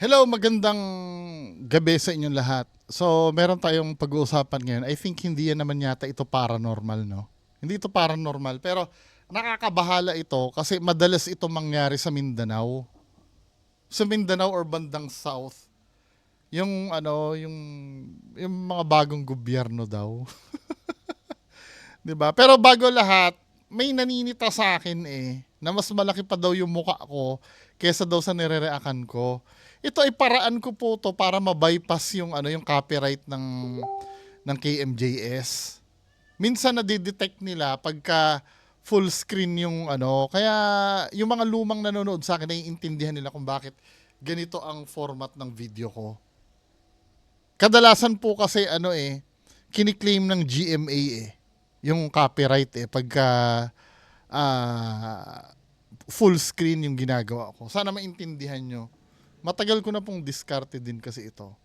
Hello, magandang gabi sa inyong lahat. So, meron tayong pag-uusapan ngayon. I think hindi yan naman yata ito paranormal, no? Hindi ito paranormal, pero nakakabahala ito kasi madalas ito mangyari sa Mindanao. Sa Mindanao or bandang South. Yung mga bagong gobyerno daw. 'Di ba? Pero bago lahat, may naninita sa akin na mas malaki pa daw yung mukha ko kaysa daw sa nirereakan ko. Ito ay paraan ko po to para ma-bypass yung copyright ng KMJS. Minsan na-detect nila pagka full screen kaya yung mga lumang nanonood sa akin naiintindihan nila kung bakit ganito ang format ng video ko. Kadalasan po kasi kiniklaim ng GMA yung copyright pagka full screen yung ginagawa ko. Sana maintindihan nyo. Matagal ko na pong diskarte din kasi ito.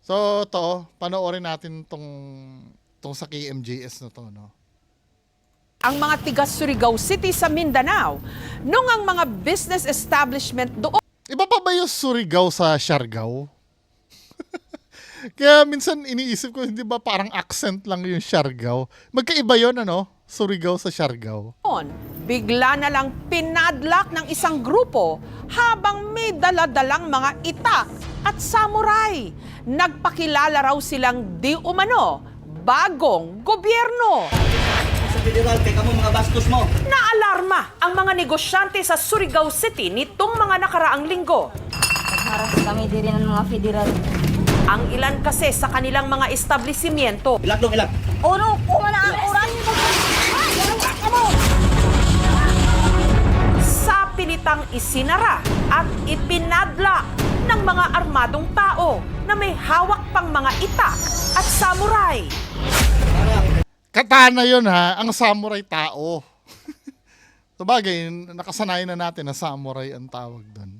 So, panoorin natin tong sa KMJS na to, no? Ang mga tiga Surigao City sa Mindanao, nung ang mga business establishment doon Iba pa ba yung Surigao sa Siargao? Kaya minsan iniisip ko, hindi ba parang accent lang yung Siargao? Magkaiba yun, Surigao sa Siargao. bigla na lang pinadlock ng isang grupo habang may daladalang mga itak at samurai. Nagpakilala raw silang di umano bagong gobyerno. Sa federal, teka mo mga bastos mo. Naalarma ang mga negosyante sa Surigao City nitong mga nakaraang linggo. Haras kami din ng mga federal. Ang ilan kasi sa kanilang mga establishmento Ilag dong, ilag. Ono, kumana ang oras. sa pilitang isinara at ipinadlock ng mga armadong tao na may hawak pang mga itak at samurai. Katana yun ang samurai tao. Sabagay, nakasanayan na natin na samurai ang tawag doon.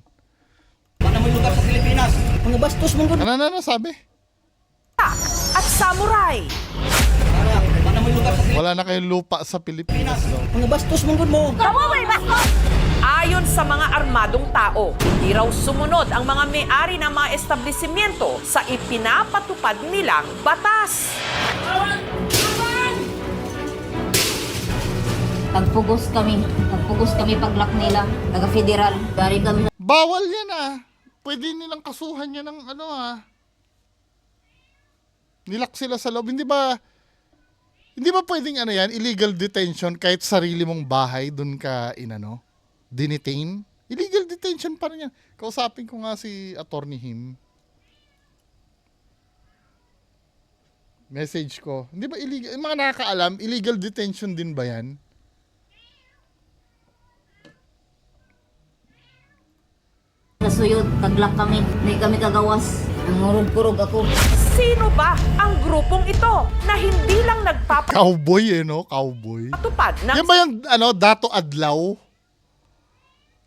Paano mo yung lugar sa Pilipinas? Mga bastos mo gud. Ano sabi? Itak at samurai. Paano mo yung lugar sa Wala na kayong lupa sa Pilipinas. Pilipinas? Mga bastos mo gud mo. Kamu may basko! Ayon sa mga armadong tao, hindi raw sumunod ang mga may-ari ng mga establishmento sa ipinapatupad nilang batas. Nagpugos kami paglak nila, taga-federal. Dari kami na Bawal yan Pwede nilang kasuhan yan ng Nilak sila sa loob. Hindi ba pwedeng yan, illegal detention kahit sarili mong bahay dun ka dinitain? Illegal detention pa rin yan. Kausapin ko nga si Attorney Him. Message ko. Hindi ba illegal? Yung mga nakakaalam, illegal detention din ba yan? nasuyod, taglak kami. Hindi kami kagawas. Nangurog-kurog ako. Sino ba ang grupong ito na hindi lang nagpapatupad Cowboy Cowboy. ng Yan ba yung Dato Adlaw?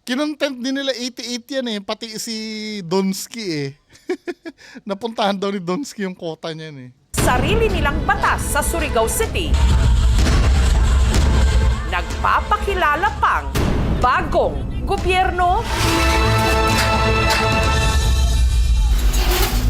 Kinontent din nila 88 yan pati si Donsky Napuntahan daw ni Donsky yung kota niyan sarili nilang batas sa Surigao City? Nagpapakilala pang bagong gobyerno?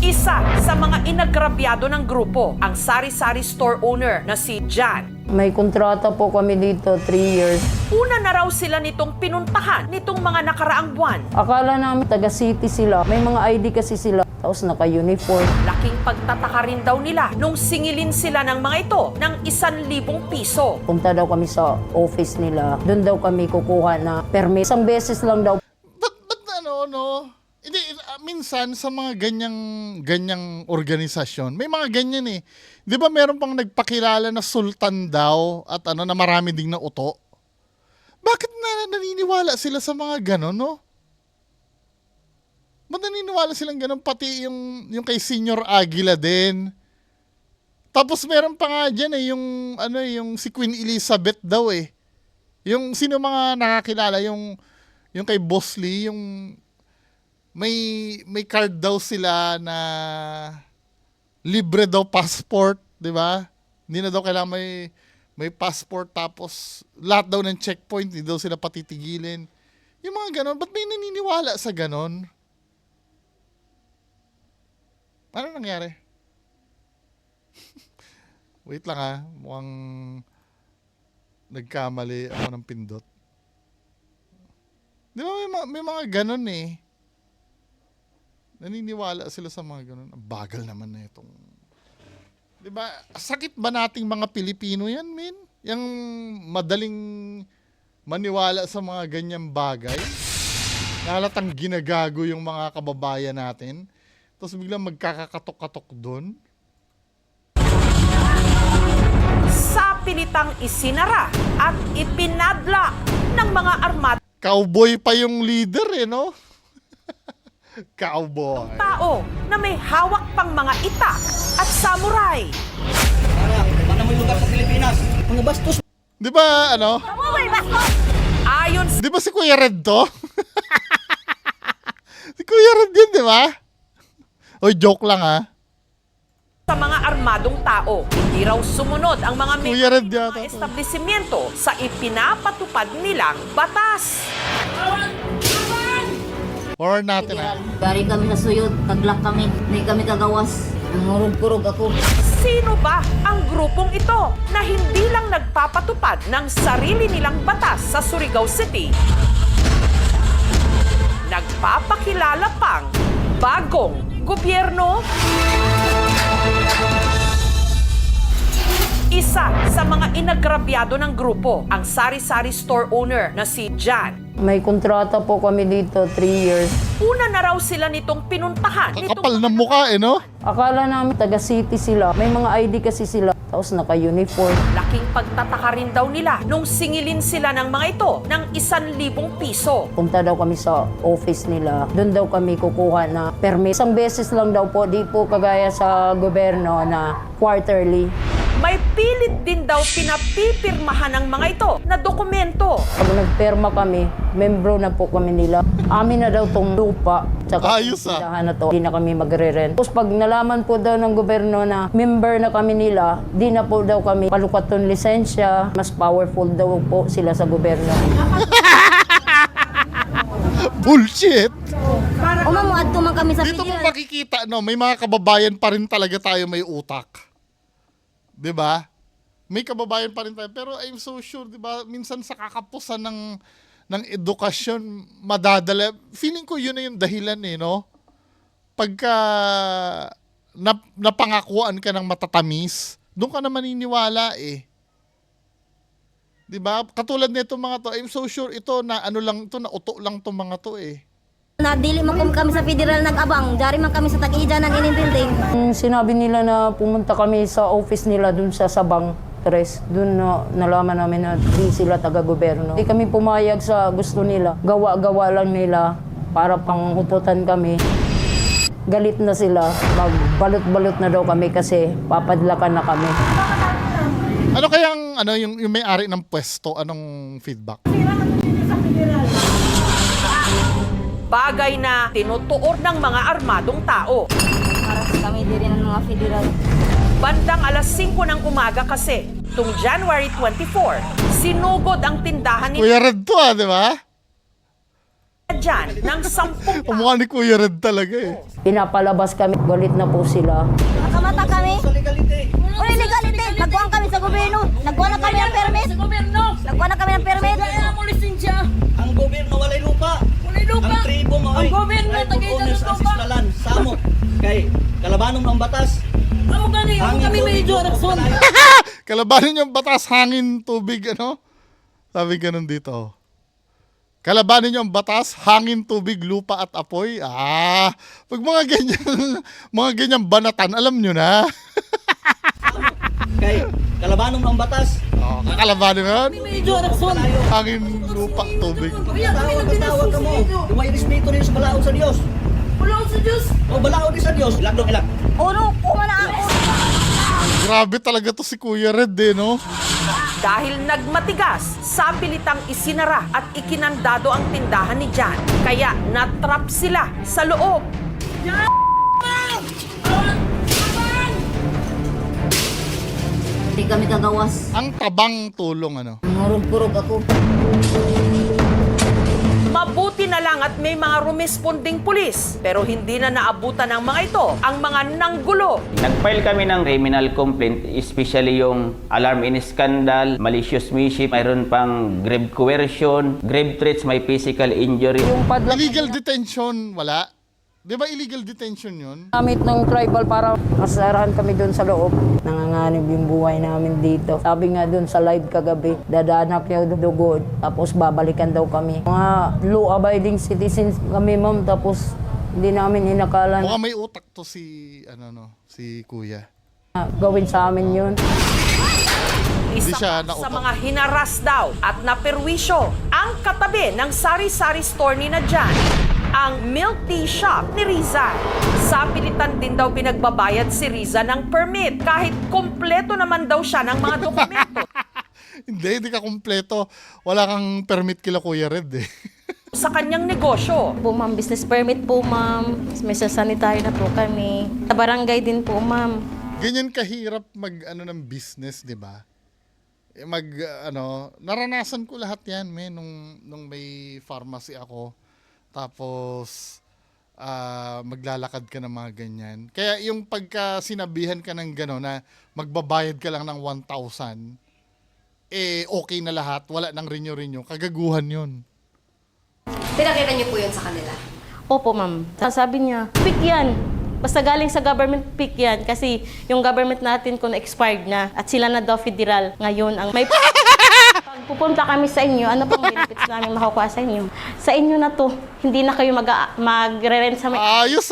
Isa sa mga inagrabyado ng grupo, ang sari-sari store owner na si Jan. May kontrata po kami dito, 3 years. Una na raw sila nitong pinuntahan nitong mga nakaraang buwan. Akala namin taga-city sila. May mga ID kasi sila. Tapos naka-uniform. Laking pagtataka rin daw nila nung singilin sila ng mga ito ng 1,000 piso. Punta daw kami sa office nila. Doon daw kami kukuha na permit. Isang beses lang daw. Ba't Hindi, minsan sa mga ganyang organisasyon, may mga ganyan Di ba meron pang nagpakilala na sultan daw at na marami ding na uto? Bakit naniniwala sila sa mga ganon, no? Ba't naniniwala silang ganon? Pati yung kay Senior Aguila din. Tapos meron pa nga dyan yung si Queen Elizabeth daw Yung sino mga nakakilala, yung kay Boss Lee, yung may card daw sila na libre daw passport, di ba? Hindi na daw kailangan may passport, tapos lahat daw ng checkpoint, hindi daw sila patitigilin. Yung mga ganon, ba't may naniniwala sa ganon? Ano nangyari? Wait lang ha. Mukhang nagkamali ako ng pindot. Di ba may mga ganun eh. Naniniwala sila sa mga ganun. Ang bagal naman na itong... Di ba? Sakit ba nating mga Pilipino yan, men? Yung madaling maniwala sa mga ganyang bagay. Nahalatang ginagago yung mga kababayan natin. Tapos biglang magkakakatok-katok doon. Sa pilitang isinara at ipinadlock ng mga armado Cowboy pa yung leader eh, no? Cowboy. tao na may hawak pang mga itak at samurai. Para may lugar sa Pilipinas. Mga bastos. Di ba, ano? Ayon Di ba si Kuya Red to? Si Kuya Red yun, di ba? Oy, joke lang ha. sa mga armadong tao, hindi raw sumunod ang mga Kuya Red ng yata mga to. establishmento sa ipinapatupad nilang batas. Or natin ha. Gari kami sa suyod, taglak kami. Hindi kami kagawas. Nangurog-kurog ako. Sino ba ang grupong ito na hindi lang nagpapatupad ng sarili nilang batas sa Surigao City? Nagpapakilala pang bagong gobyerno? Isa sa mga inagrabyado ng grupo, ang sari-sari store owner na si Jan. May kontrata po kami dito, 3 years. Una na raw sila nitong pinuntahan. Kakapal ng mukha eh, no? Akala namin taga-city sila. May mga ID kasi sila. Tapos naka-uniform. Laking pagtataka rin daw nila nung singilin sila ng mga ito ng 1,000 piso. Punta daw kami sa office nila. Doon daw kami kukuha na permit. Isang beses lang daw po, di po kagaya sa gobyerno na quarterly. May pilit din daw pinapipirmahan ng mga ito na dokumento. Pag nagperma kami, membro na po kami nila. Amin na daw tong lupa. Tsaka Ayos, ah. tindahan na to, di na kami magre-rent. Tapos pag nalaman po daw ng gobyerno na member na kami nila, di na po daw kami palukaton lisensya. Mas powerful daw po sila sa gobyerno. Bullshit! Umamuad man kami sa Dito mo makikita, no, may mga kababayan pa rin talaga tayo may utak. 'Di ba? May kababayan pa rin tayo. Pero I'm so sure, 'di ba, minsan sa kakapusan ng edukasyon madadala. Feeling ko yun na yung dahilan eh, no? Pagka napangakuan ka ng matatamis, doon ka na maniniwala eh. 'Di ba? Katulad nito mga to, I'm so sure ito na ano lang to, na uto lang to mga to eh. Nadili man kami sa federal nag-abang. Dari man kami sa tag-ija ng inindinding. Sinabi nila na pumunta kami sa office nila dun sa Sabang 3. Dun na nalaman namin na di sila taga-gobyerno. Hindi kami pumayag sa gusto nila. Gawa-gawa lang nila para panghututan kami. Galit na sila. Magbalot-balot na daw kami kasi papadlakan na kami. Ano kayang ano yung may-ari ng pwesto, anong feedback? Bagay na tinutuor ng mga armadong tao. Para sa kami diri ng mga federal. Bandang alas 5 ng umaga kasi, tung January 24, sinugod ang tindahan ni Kuya Red to di ba? Jan ng 10 Kumukha ni Kuya Red talaga eh. Pinapalabas kami. Galit na po sila. Nakamata kami. Sa legalite. Uy, legalite. Nagkuhan kami sa gobyerno. Nagkuhan na kami ng permit. Nagkuhan na kami ng permit. Ang gobyerno walay lupa. Ang tribo mo ay owners ang sislalan. Samo. Kay kalabanon ng batas. Kami medyo rason. Kalabanin yung batas, hangin, tubig, ano? Sabi ganun dito. Kalabanin yung batas, hangin, tubig, lupa at apoy. Pag mga ganyang banatan, alam nyo na. Kay kalabanon ng batas. Kakalabanin mo yun? Medyo rason. Hangin, lupa, tubig. Pagtawag ka mo. Yung respeto rin sa balaod sa Diyos. Balaod sa Diyos. O balaod din sa Diyos. Ilang dong ilang. Uno, kumana ako. Grabe talaga to si Kuya Red eh, no? Dahil nagmatigas, sa pilitang isinara at ikinandado ang tindahan ni Jan. Kaya natrap sila sa loob. Hindi kami kagawas. Ang tabang tulong, ano? Nangurog-kurog ako. Mabuti na lang at may mga rumesponding pulis, pero hindi na naabutan ng mga ito ang mga nanggulo. Nag-file kami ng criminal complaint, especially yung alarm in scandal, malicious mischief, mayroon pang grave coercion, grave threats, may physical injury. Yung padlock Illegal detention, wala. Di ba illegal detention yun? gamit ng tribal para masarahan kami doon sa loob. Nanganganib yung buhay namin dito. Sabi nga doon sa live kagabi, dadanak niya dugo, tapos babalikan daw kami. Mga law-abiding citizens kami, ma'am, tapos hindi namin inakala Mukhang may utak to si, si Kuya. na gawin sa amin yun. Isa siya pa sa nautak. mga hinaras daw at naperwisyo ang katabi ng sari-sari store ni na Jan, ang milk tea shop ni Riza. Sa pilitan din daw pinagbabayad si Riza ng permit kahit kompleto naman daw siya ng mga dokumento. Hindi ka kumpleto. Wala kang permit kila Kuya Red eh. Sa kanyang negosyo. Po, ma'am, business permit po, ma'am. May sanitary na po kami. Sa barangay din po, ma'am. Ganyan kahirap ng business, di ba? Naranasan ko lahat yan, nung may pharmacy ako. Tapos, maglalakad ka ng mga ganyan. Kaya yung pagka sinabihan ka ng gano'n na magbabayad ka lang ng 1,000, okay na lahat, wala nang renew-renew, kagaguhan yun. Pinakita niyo po yun sa kanila? Opo, ma'am. Sabi niya, pick yan. Basta galing sa government, pick yan. Kasi yung government natin kung expired na at sila na daw federal ngayon ang may... Pag pupunta kami sa inyo, ano pang benefits namin makukuha sa inyo? Sa inyo na to, hindi na kayo magre-rent sa may... Ayos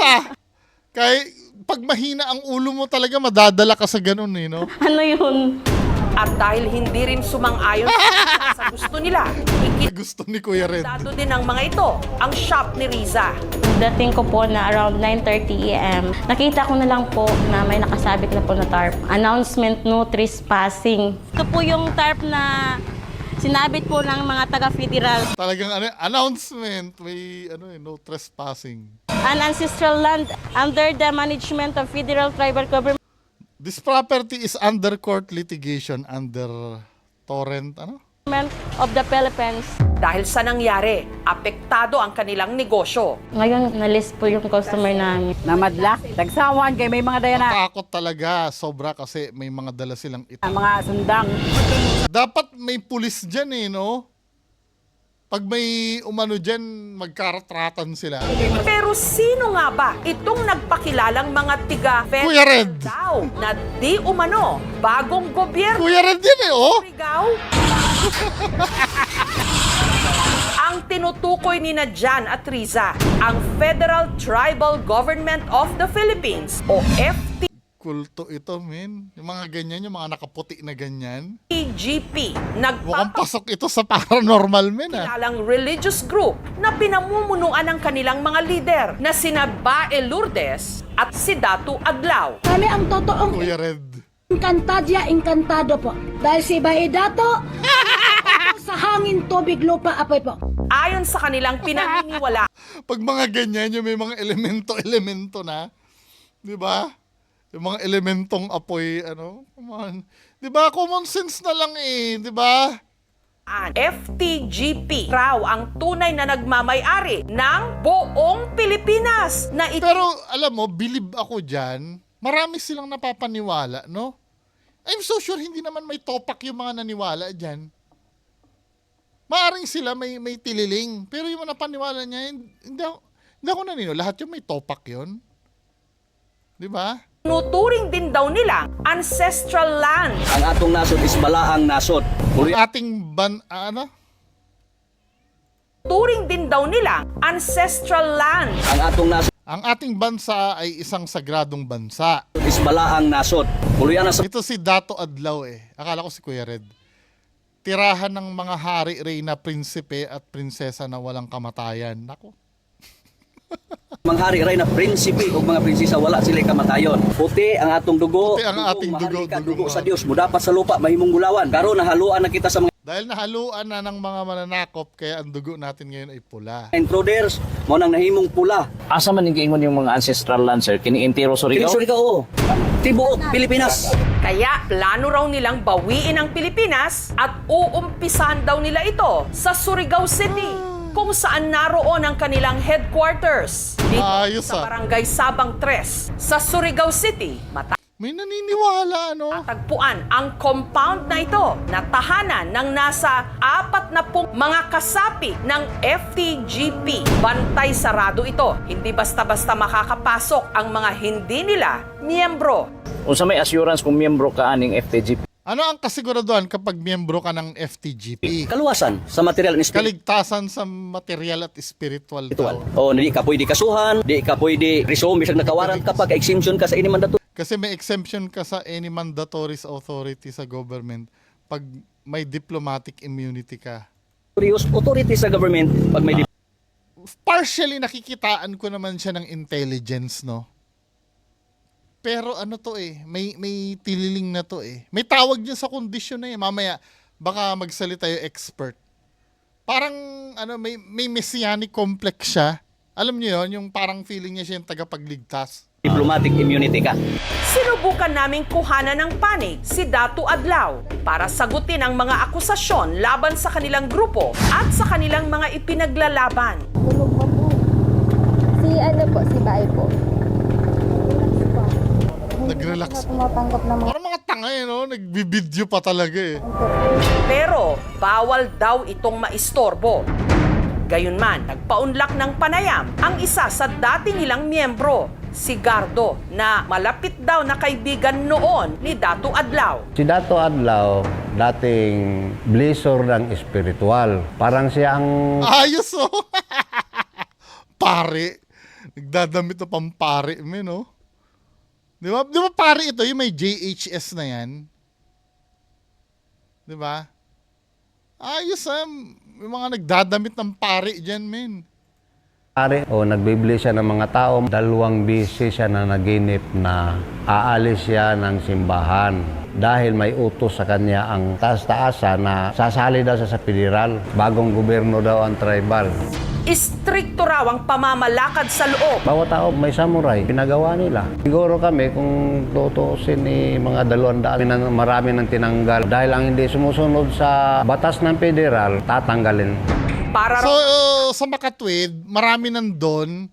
Kaya pag mahina ang ulo mo talaga, madadala ka sa ganun no? Ano yun? At dahil hindi rin sumang-ayon sa gusto nila, Gusto ni Kuya Red. ikitado din ng mga ito ang shop ni Riza. Dating ko po na around 9:30 a.m., nakita ko na lang po na may nakasabit na po na tarp. Announcement, no trespassing. Ito po yung tarp na sinabit po ng mga taga-federal. Talagang announcement, may no trespassing. An ancestral land under the management of federal tribal government. This property is under court litigation under torrent Of the Philippines. Dahil sa nangyari, apektado ang kanilang negosyo. Ngayon, na-list po yung customer namin. Namadla, tagsawan kay may mga dayana, Takot talaga, sobra kasi may mga dala silang ito. mga sundang. Dapat may pulis dyan no? Pag may umano dyan, magkaratratan sila. Pero sino nga ba itong nagpakilalang mga Kuya Red! daw na di umano bagong gobyerno Kuya Red yan Surigao? Ang tinutukoy ni na Jan at Riza, ang Federal Tribal Government of the Philippines o Kulto ito, men. Yung mga ganyan, yung mga nakaputi na ganyan. FTGP, Mukhang pasok ito sa paranormal, men nagpapakilalang religious group na pinamumunuan ng kanilang mga lider na sina Bae Lourdes at si Datu Adlaw. Kami ang totoong Kuya Red. inkantado po. Dahil si Baidato, sa hangin, tubig, lupa, apoy po. Ayon sa kanilang pinaniniwala, Pag mga ganyan, yung may mga elemento na, di ba? Yung mga elementong apoy, come on. Di ba? Common sense na lang di ba? ang FTGP raw ang tunay na nagmamay-ari ng buong Pilipinas na ito. Pero, alam mo, believe ako dyan, marami silang napapaniwala, no? I'm so sure hindi naman may topak yung mga naniwala dyan. Maaring sila may tililing, pero yung mga napaniwala niya, hindi ako naniniwala. Lahat yung may topak yun. Di ba? Nuturing din daw nila ancestral land. Ang atong nasod is balaang nasod. Ating Turing din daw nila ancestral land. Ang atong nasod ang ating bansa ay isang sagradong bansa. is balaang nasod. Puluyan na sa Ito si Dato Adlaw Akala ko si Kuya Red. Tirahan ng mga hari, reyna, prinsipe at prinsesa na walang kamatayan. Nako. mga hari ray na prinsipe o mga prinsesa wala sila kamatayon. Puti ang atong dugo. Puti ang ating dugo, Dugo dugo sa Dios. Mudapat sa lupa mahimong gulawan. Karon nahaluan na kita sa mga Dahil nahaluan na ng mga mananakop, kaya ang dugo natin ngayon ay pula. intruders mo nang nahimong pula. Asa man giingon yung mga ancestral land, sir? Kini-Intero Surigao? Kinisuri ka oo. Tibuok Pilipinas. Kaya plano raw nilang bawiin ang Pilipinas at uumpisahan daw nila ito sa Surigao City. kung saan naroon ang kanilang headquarters. Dito Ayos, sa Barangay Sabang 3 sa Surigao City, May naniniwala, ano? matatagpuan ang compound na ito na tahanan ng nasa 40 mga kasapi ng FTGP. Bantay sarado ito. Hindi basta-basta makakapasok ang mga hindi nila miyembro. Unsa may assurance kung miyembro ka aning FTGP? Ano ang kasiguraduhan kapag miyembro ka ng FTGP? Kaluwasan sa material and spiritual. Kaligtasan sa material at spiritual. O, di ka pwede kasuhan, di ka pwede resume, bisag nakawarant kapag exemption ka sa ini mandato. Kasi may exemption ka sa any mandatory authority sa government pag may diplomatic immunity ka. Authority sa government, pag may Partially nakikitaan ko naman siya ng intelligence, no? Pero ano to may tililing na to eh. May tawag niya sa kondisyon na eh. Mamaya, baka magsalita yung expert. Parang, may messianic complex siya. Alam niyo yon, yung parang feeling niya siya yung tagapagligtas. diplomatic immunity ka. Sinubukan naming kuhanan ng panig si Datu Adlaw para sagutin ang mga akusasyon laban sa kanilang grupo at sa kanilang mga ipinaglalaban. Si Bae po. Nag-relax. Tumatanggap ng Parang mga tanga no? Nagbibideo pa talaga eh. Pero bawal daw itong maistorbo. Gayunman, nagpaunlak ng panayam ang isa sa dati nilang miyembro, si Gardo, na malapit daw na kaibigan noon ni Datu Adlaw. Si Datu Adlaw, dating blessor ng espiritual. Parang siya ang... Ayos oh! Pare. Nagdadamit na pampare, no? Di ba pare ito, yung may JHS na yan? Di ba? Ayos may mga nagdadamit ng pare dyan, men. Pare, o nagbibili siya ng mga tao. 2 beses siya na naginip na aalis siya ng simbahan dahil may utos sa kanya ang taas-taasa na sasali daw siya sa federal. Bagong gobyerno daw ang tribal. Istrikto raw ang pamamalakad sa loob. Bawat tao may samurai, pinagawa nila. Siguro kami kung tutuusin ni mga 200, marami nang tinanggal. Dahil ang hindi sumusunod sa batas ng federal, tatanggalin. So, sa Makatwid, marami nandun.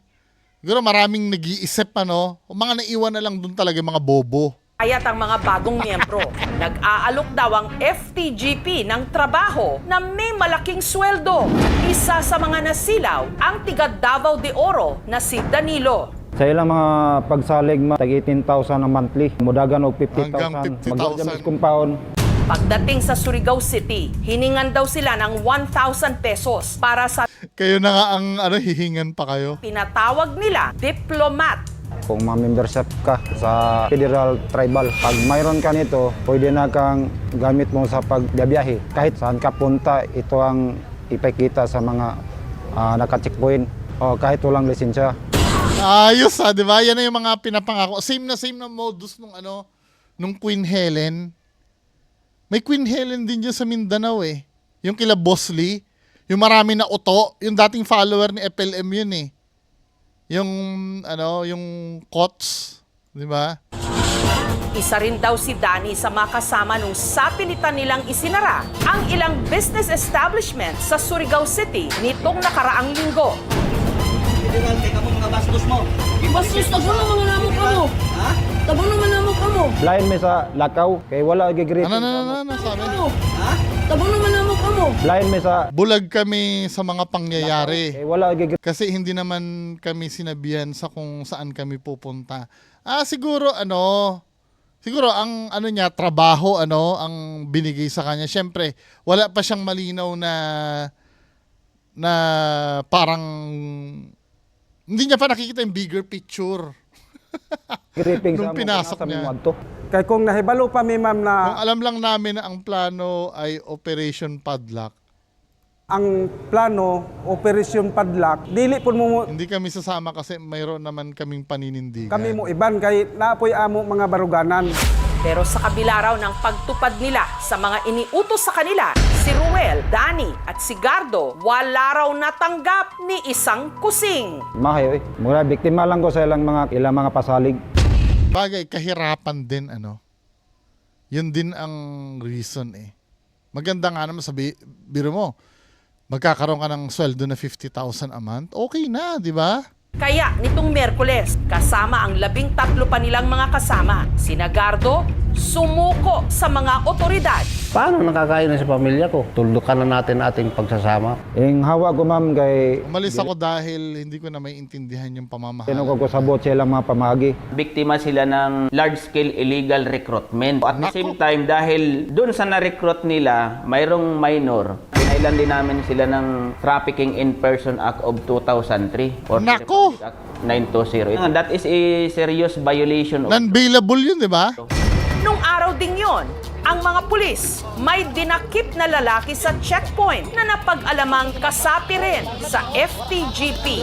Siguro maraming nag-iisip, mga naiwan na lang dun talaga mga bobo. Kaya't ang mga bagong miyembro, nag-aalok daw ang FTGP ng trabaho na may malaking sweldo. Isa sa mga nasilaw, ang tiga Davao de Oro na si Danilo. Sa ilang mga pagsalig, tag 18,000 ang monthly. Mudagan og 50,000. Hanggang 50,000. Mag-jamis compound. Pagdating sa Surigao City, hiningan daw sila ng 1,000 pesos para sa Kayo na nga ang hihingan pa kayo. tinatawag nila diplomat. Kung ma-membership ka sa federal tribal, pag mayroon ka nito, pwede na kang gamit mo sa pagbiyahe. Kahit saan ka punta, ito ang ipakita sa mga naka-checkpoint o kahit walang lisensya. Ayos di ba? Yan na yung mga pinapangako. Same na modus nung Queen Helen. May Queen Helen din dyan sa Mindanao eh. Yung kila Boss Lee, yung marami na uto, yung dating follower ni FLM yun eh. Yung COTS, di ba? Isa rin daw si Danny sa mga kasama nung sapilitan nilang isinara ang ilang business establishment sa Surigao City nitong nakaraang linggo. Federal, teka mo mga bastos mo. Bastos, tabo na mga namo ka mo. Ha? Tabo na mga namo ka mo. Blind me sa lakaw, kay wala gigreeting. Ano, sabi? Ha? Tabo na mga namo ka mo. Blind me sa... Bulag kami sa mga pangyayari. Kay wala gigreeting. Kasi hindi naman kami sinabihan sa kung saan kami pupunta. Siguro siguro ang niya trabaho ang binigay sa kanya. Syempre, wala pa siyang malinaw na parang hindi niya pa nakikita yung bigger picture. Nung pinasok niya. Kay kung nahibalo pa mi ma'am na Kung alam lang namin na ang plano ay Operation Padlock, ang plano, Operation Padlock, dili po mo hindi kami sasama kasi mayroon naman kaming paninindigan. kami mo iban kay naapoy amo mga baruganan. Pero sa kabila raw ng pagtupad nila sa mga iniutos sa kanila, si Ruel, Danny at si Gardo, wala raw natanggap ni isang kusing. Mahay, mura biktima lang ko sa ilang mga pasalig. Bagay, kahirapan din, Yun din ang reason eh. Maganda nga naman biro mo, magkakaroon ka ng sweldo na 50,000 a month, okay na, di ba? Kaya nitong Miyerkules, kasama ang 13 pa nilang mga kasama, sina Gardo, sumuko sa mga otoridad. Paano nakakain na sa pamilya ko? Tuldukan na natin ating pagsasama. Yung hawa ko ma'am kay Umalis ako dahil hindi ko na maintindihan yung pamamahal. pinagkakasabot sila mga pamagi. Biktima sila ng large-scale illegal recruitment. At the same time, dahil dun sa na-recruit nila, mayroong minor, pinailan din namin sila ng Trafficking in Person Act of 2003 or Nako! Republic Act 920. That is a serious violation of... Non-bailable yun, di ba? Nung araw ding yon, ang mga pulis may dinakip na lalaki sa checkpoint na napag-alamang kasapi rin sa FTGP.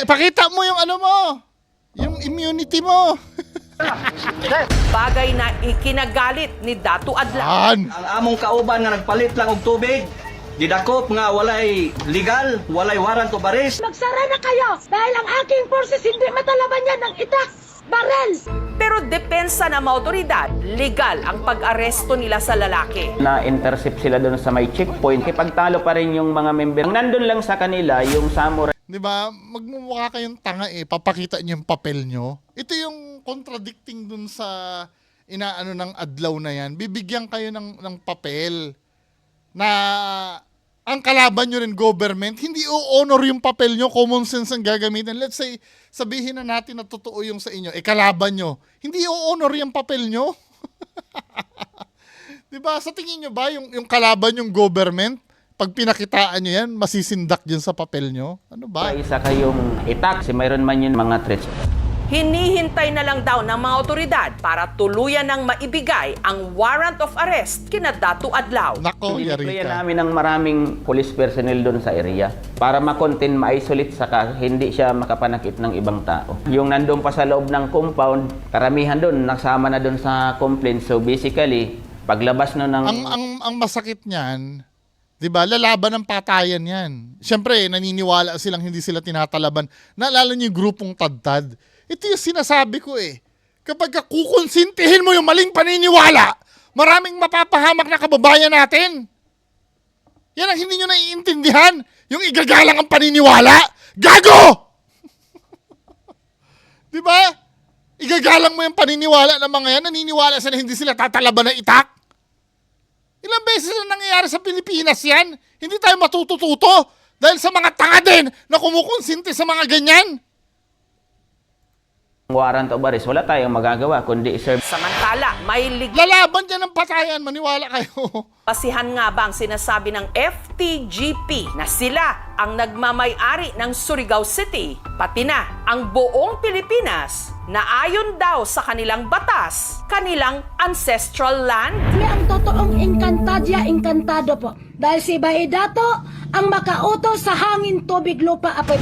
Pakita mo yung ano mo, yung immunity mo. Bagay na ikinagalit ni Datu Adlaw. Yan. Ang among kauban nga nagpalit lang og tubig, gidakop nga walay legal, walay warrant of arrest. Magsara na kayo dahil ang aking forces hindi matalaban yan ng itas, barrel. Pero depensa ng mga otoridad, legal ang pag-aresto nila sa lalaki. Na-intercept sila doon sa may checkpoint. Ipagtalo pa rin yung mga member. Ang nandun lang sa kanila, yung samurai. Di ba? Magmumukha kayong tanga eh. Papakita niyo yung papel nyo. Ito yung contradicting dun sa inaano ng adlaw na yan. Bibigyan kayo ng papel na ang kalaban nyo rin government, hindi o-honor yung papel nyo, common sense ang gagamitin. Let's say, sabihin na natin na totoo yung sa inyo, kalaban nyo, hindi o-honor yung papel nyo. Diba? Sa tingin nyo ba, yung kalaban yung government, pag pinakitaan nyo yan, masisindak dyan sa papel nyo? Ano ba? Isa kayong itak, kasi mayroon man yun mga threats. Hinihintay na lang daw ng mga otoridad para tuluyan ng maibigay ang warrant of arrest kina Datu Adlaw. Nako, yari Dineployan ka. namin ng maraming police personnel doon sa area para ma-contain, ma-isolate, saka hindi siya makapanakit ng ibang tao. Yung nandun pa sa loob ng compound, karamihan doon, nasama na doon sa complaint. So basically, paglabas no ng... Ang masakit niyan, 'di ba? Lalaban ng patayan 'yan. Siyempre, naniniwala silang hindi sila tinatalaban. Naalala niyo yung grupong Tadtad? Ito yung sinasabi ko eh. Kapag kukonsintihin mo yung maling paniniwala, maraming mapapahamak na kababayan natin. Yan ang hindi nyo naiintindihan. Yung igagalang ang paniniwala. Gago! Di ba? Igagalang mo yung paniniwala ng mga yan. Naniniwala sila hindi sila tatalaban ng itak. Ilang beses na nangyayari sa Pilipinas yan. Hindi tayo matutututo dahil sa mga tanga din na kumukonsinti sa mga ganyan. warrant of arrest, wala tayong magagawa kundi serve. Samantala, may lalaban dyan ng patayan, maniwala kayo. Basihan nga ba ang sinasabi ng FTGP na sila ang nagmamay-ari ng Surigao City, pati na ang buong Pilipinas na ayon daw sa kanilang batas, kanilang ancestral land? Kami ang totoong Encantadia Encantado po. Dahil si Baidato ang makautos sa hangin, tubig, lupa, apoy.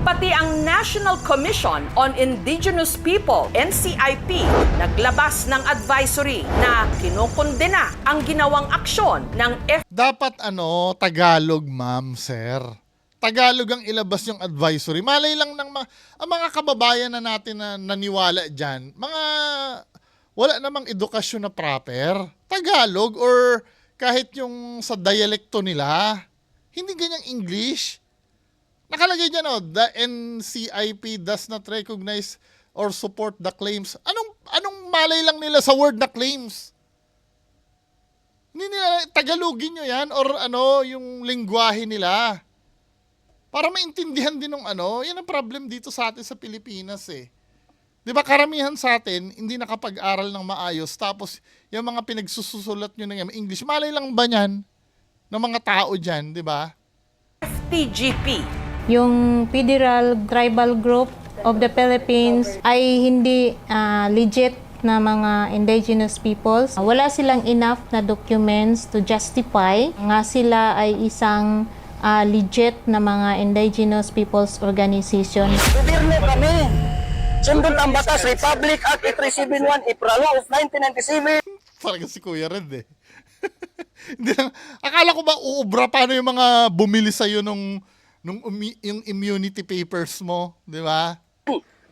Pati ang National Commission on Indigenous People, NCIP, naglabas ng advisory na kinukondena ang ginawang aksyon ng Dapat Tagalog, ma'am, sir. Tagalog ang ilabas yung advisory. Malay lang ng ang mga kababayan na natin na naniwala dyan, wala namang edukasyon na proper. Tagalog or kahit yung sa dialekto nila, hindi ganyang English. Nakalagay dyan, the NCIP does not recognize or support the claims. Anong malay lang nila sa word na claims? Hindi nila Tagalogin nyo yan or yung lingwahe nila. Para maintindihan din ng yan ang problem dito sa atin sa Pilipinas eh. 'Di ba karamihan sa atin hindi nakapag-aral ng maayos tapos yung mga pinagsusulat nyo ng English, malay lang ba yan ng mga tao dyan, 'di ba? FTGP. Yung Federal Tribal Group of the Philippines ay hindi legit na mga indigenous peoples. Wala silang enough na documents to justify nga sila ay isang legit na mga indigenous peoples organization. Gobyerno kami. Sundot ang batas, Republic Act 8371, April of 1997. Parang si Kuya Red eh. Hindi lang, akala ko ba uubra paano yung mga bumili sa'yo yung immunity papers mo, di ba?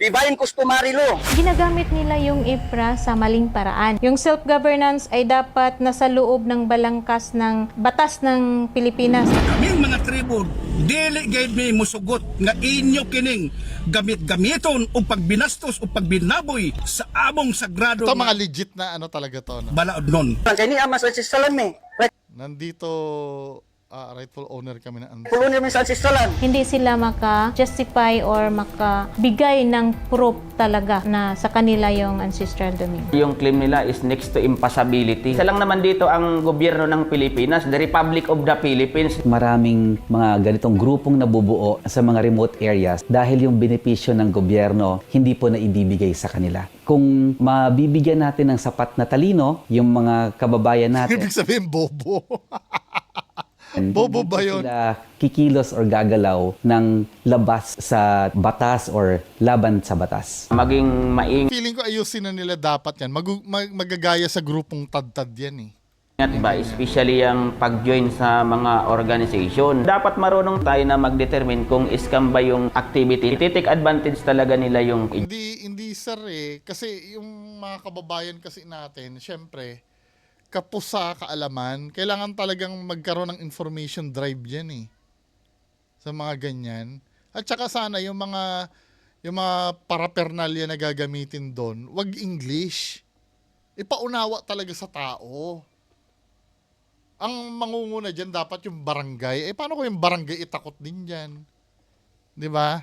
Di ba yung customary law? Ginagamit nila yung IPRA sa maling paraan. Yung self-governance ay dapat nasa loob ng balangkas ng batas ng Pilipinas. Kaming mga tribo, dili gayud mi musugot nga inyo kining gamit-gamiton o pagbinastos o pagbinaboy sa among sagrado. Ito mga legit na ano talaga to. No? Balaod nun. Kaya ni Amas Ancestralan me. Nandito rightful owner kami na Pulo namin sa Ancestralan. Hindi sila maka-justify or makabigay ng proof talaga na sa kanila yung ancestral domain. Yung claim nila is next to impossibility. Isa lang naman dito ang gobyerno ng Pilipinas, the Republic of the Philippines. Maraming mga ganitong grupong nabubuo sa mga remote areas dahil yung benepisyo ng gobyerno hindi po na ibibigay sa kanila. Kung mabibigyan natin ng sapat na talino yung mga kababayan natin, Ibig sabihin bobo. Bobo ba yun? Sila kikilos or gagalaw ng labas sa batas or laban sa batas. Maging Feeling ko ayusin na nila dapat yan. Magagaya sa grupong tad-tad yan eh. maingat ba, especially yung pag-join sa mga organization. Dapat marunong tayo na mag-determine kung scam ba yung activity. Iti-take advantage talaga nila yung... Hindi sir eh. Kasi yung mga kababayan kasi natin, syempre, kapos sa kaalaman, kailangan talagang magkaroon ng information drive yan eh. Sa mga ganyan. At saka sana yung mga paraphernalia na gagamitin doon, wag English. Ipaunawa talaga sa tao. Ang mangunguna dyan dapat yung barangay. Paano ko yung barangay itakot din dyan? Di ba?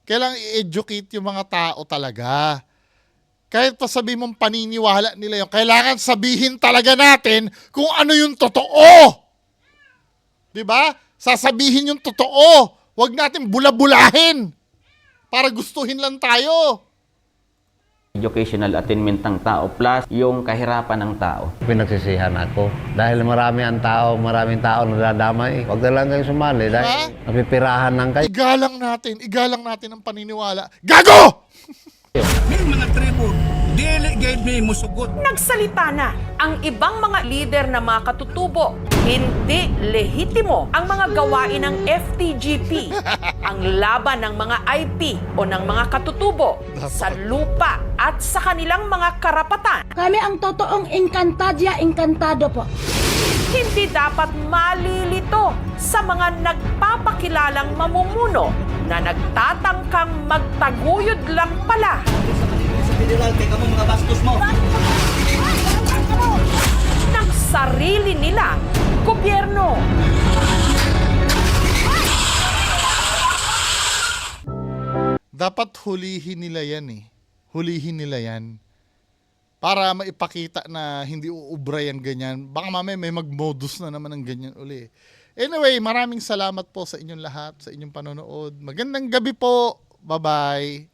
Kailangan i-educate yung mga tao talaga. Kahit pa sabihin mong paniniwala nila yun, kailangan sabihin talaga natin kung ano yung totoo. Di ba? Sasabihin yung totoo. Huwag natin bula-bulahin para gustuhin lang tayo. Educational attainment ng tao plus yung kahirapan ng tao. Pinagsisihan ako. Dahil maraming tao nadadamay. Huwag na lang kayong sumali dahil napipirahan ng kayo. Igalang natin ang paniniwala. Gago! May mga tribo, dili gayud mi musugot. Nagsalita na ang ibang mga lider na mga katutubo. Hindi lehitimo ang mga gawain ng FTGP, ang laban ng mga IP o ng mga katutubo sa lupa at sa kanilang mga karapatan. Kami ang totoong encantado po. Hindi dapat malilito sa mga nagpapakilalang mamumuno na nagtatangkang magtaguyod lang pala. Sa federal, kaya kamo mga bastos mo. Ng sarili nilang gobyerno. Dapat hulihin nila yan eh. Hulihin nila yan. Para maipakita na hindi uubra yan ganyan. Baka mamaya may mag-modus na naman ng ganyan uli. Anyway, maraming salamat po sa inyong lahat, sa inyong panonood. Magandang gabi po. Bye-bye.